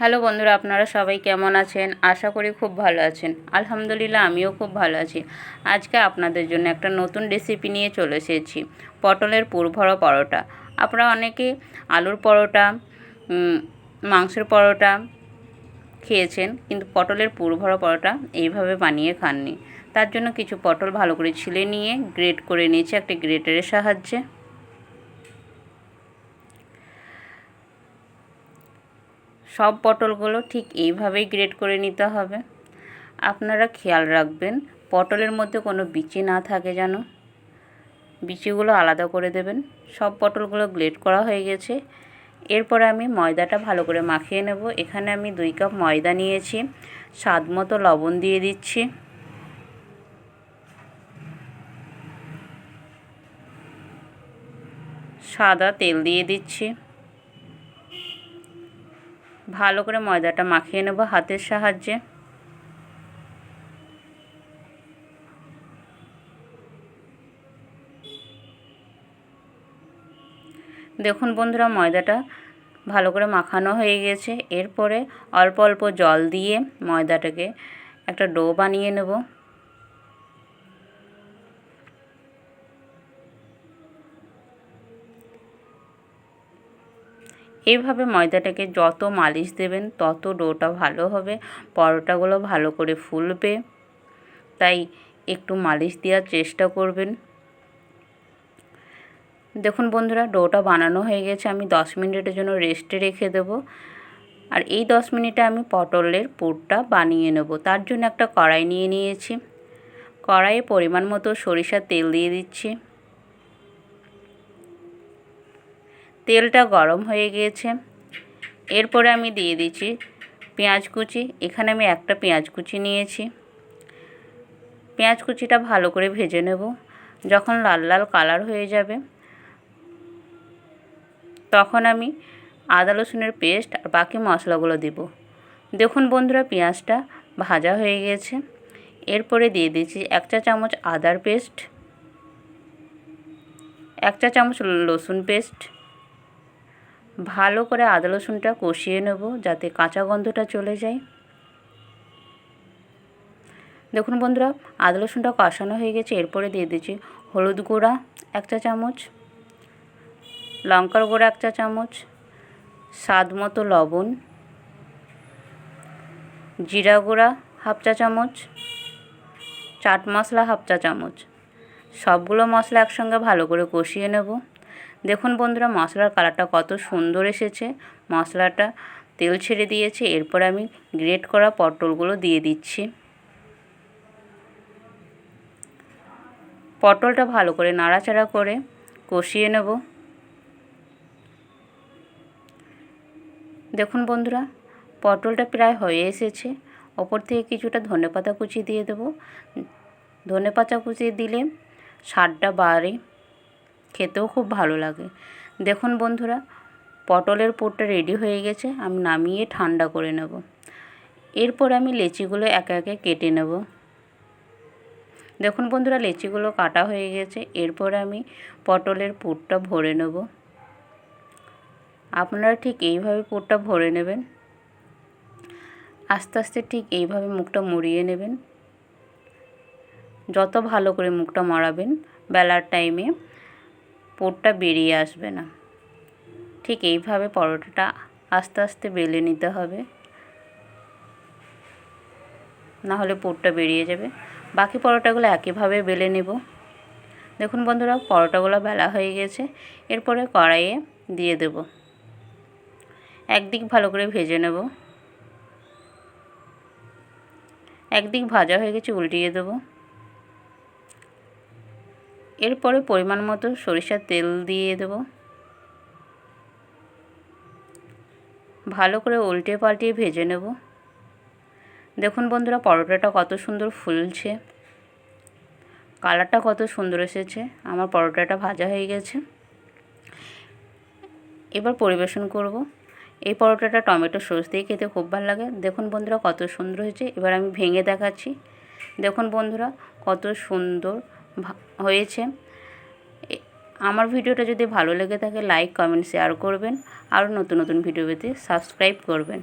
Hello বন্ধুরা, আপনারা সবাই কেমন আছেন? আশা করি খুব ভালো আছেন। আলহামদুলিল্লাহ, আমিও খুব ভালো আছি। আজকে আপনাদের জন্য একটা নতুন রেসিপি নিয়ে চলে এসেছি, পটলের পুরভরা পরোটা। আপনারা অনেকে আলুর পরোটা, মাংসের পরোটা খেয়েছেন, কিন্তু পটলের পুরভরা পরোটা এইভাবে বানিয়ে খাননি। তার জন্য কিছু পটল ভালো করে ছিলে নিয়ে গ্রেট করে নিয়েছি একটা গ্রেটারের সাহায্যে। সব পটলগুলো ঠিক এইভাবেই গ্রেট করে নিতে হবে। আপনারা খেয়াল রাখবেন পটলের মধ্যে কোনো বিচি না থাকে যেন, বিচিগুলো আলাদা করে দেবেন। সব পটলগুলো গ্রেট করা হয়ে গেছে। এরপরে আমি ময়দাটা ভালো করে মাখিয়ে নেব। এখানে আমি 2 কাপ ময়দা নিয়েছি। স্বাদ মতো লবণ দিয়ে দিচ্ছি। সাদা তেল দিয়ে দিচ্ছি। ভালো করে ময়দাটা মাখিয়ে নেব হাতের সাহায্যে। দেখুন বন্ধুরা, ময়দাটা ভালো করে মাখানো হয়ে গেছে। এরপরে অল্প অল্প জল দিয়ে ময়দাটাকে একটা ডো বানিয়ে নেব। এইভাবে ময়দাটাকে যত মালিশ দেবেন তত ডোটা ভালো হবে, পরোটাগুলো ভালো করে ফুলবে। তাই একটু মালিশ দেওয়ার চেষ্টা করবেন। দেখুন বন্ধুরা, ডোটা বানানো হয়ে গেছে। আমি 10 মিনিটের জন্য রেস্টে রেখে দেব। আর এই 10 মিনিটে আমি পটলের পুরটা বানিয়ে নেব। তার জন্য একটা কড়াই নিয়ে নিয়েছি। কড়াইয়ে পরিমাণ মতো সরিষার তেল দিয়ে দিচ্ছি। তেলটা গরম হয়ে গিয়েছে। এরপরে আমি দিয়ে দিচ্ছি পেঁয়াজ কুচি। এখানে আমি একটা পেঁয়াজ কুচি নিয়েছি। পেঁয়াজ কুচিটা ভালো করে ভেজে নেব। যখন লাল লাল কালার হয়ে যাবে তখন আমি আদা রসুনের পেস্ট আর বাকি মশলাগুলো দেব। দেখুন বন্ধুরা, পেঁয়াজটা ভাজা হয়ে গেছে। এরপরে দিয়ে দিচ্ছি 1 চা চামচ আদার পেস্ট, 1 চা চামচ রসুন পেস্ট। ভালো করে আদা রসুনটা কষিয়ে নেব যাতে কাঁচা গন্ধটা চলে যায়। দেখুন বন্ধুরা, আদা রসুনটা কষানো হয়ে গেছে। এরপরে দিয়ে দিচ্ছি হলুদ গুঁড়া 1 চা চামচ, লঙ্কার গুঁড়া 1 চা চামচ, স্বাদ মতো লবণ, জিরা গুঁড়া 1/2 চা চামচ, চাট মশলা 1/2 চা চামচ। সবগুলো মশলা একসঙ্গে ভালো করে কষিয়ে নেব। দেখুন বন্ধুরা, মশলার কালারটা কত সুন্দর এসেছে। মশলাটা তেল ছেড়ে দিয়েছে। এরপর আমি গ্রেট করা পটলগুলো দিয়ে দিচ্ছি। পটলটা ভালো করে নাড়াচাড়া করে কষিয়ে নেব। দেখুন বন্ধুরা, পটলটা প্রায় হয়ে এসেছে। ওপর থেকে কিছুটা ধনেপাতা কুচি দিয়ে দেব। ধনেপাতা কুচি দিলে স্বাদটা বাড়ে, খেতেও খুব ভালো লাগে। দেখুন বন্ধুরা, পটলের পুরটা রেডি হয়ে গেছে। আমি নামিয়ে ঠান্ডা করে নেব। এরপর আমি লেচিগুলো একে একে কেটে নেব। দেখুন বন্ধুরা, লেচিগুলো কাটা হয়ে গেছে। এরপর আমি পটলের পুরটা ভরে নেব। আপনারা ঠিক এইভাবে পুরটা ভরে নেবেন। আস্তে আস্তে ঠিক এইভাবে মুখটা মুড়িয়ে নেবেন। যত ভালো করে মুখটা মারাবেন বেলার টাইমে পুরটা বেরিয়ে আসবে না। ঠিক এইভাবে পরোটাটা আস্তে আস্তে বেলে নিতে হবে, না হলে পুরটা বেরিয়ে যাবে। বাকি পরোটাগুলো একইভাবে বেলে নেব। দেখুন বন্ধুরা, পরোটাগুলো বেলা হয়ে গেছে। এরপরে কড়াইয়ে দিয়ে দেব। একদিক ভালো করে ভেজে নেব। একদিক ভাজা হয়ে গেছে, উল্টিয়ে দেব। এরপরে পরিমাণ মতো সরিষার তেল দিয়ে দেব। ভালো করে উল্টে পাল্টিয়ে ভেজে নেব। দেখুন বন্ধুরা, পরোটাটা কত সুন্দর ফুলছে, কালারটা কত সুন্দর এসেছে। আমার পরোটাটা ভাজা হয়ে গেছে। এবার পরিবেশন করব। এই পরোটাটা টমেটো সস দিয়ে খেতে খুব ভালো লাগে। দেখুন বন্ধুরা, কত সুন্দর হয়েছে। এবার আমি ভেঙে দেখাচ্ছি। দেখুন বন্ধুরা, কত সুন্দর হয়েছে। আমার ভিডিওটা যদি ভালো লেগে থাকে লাইক, কমেন্ট, শেয়ার করবেন। আরও নতুন নতুন ভিডিও পেতে সাবস্ক্রাইব করবেন।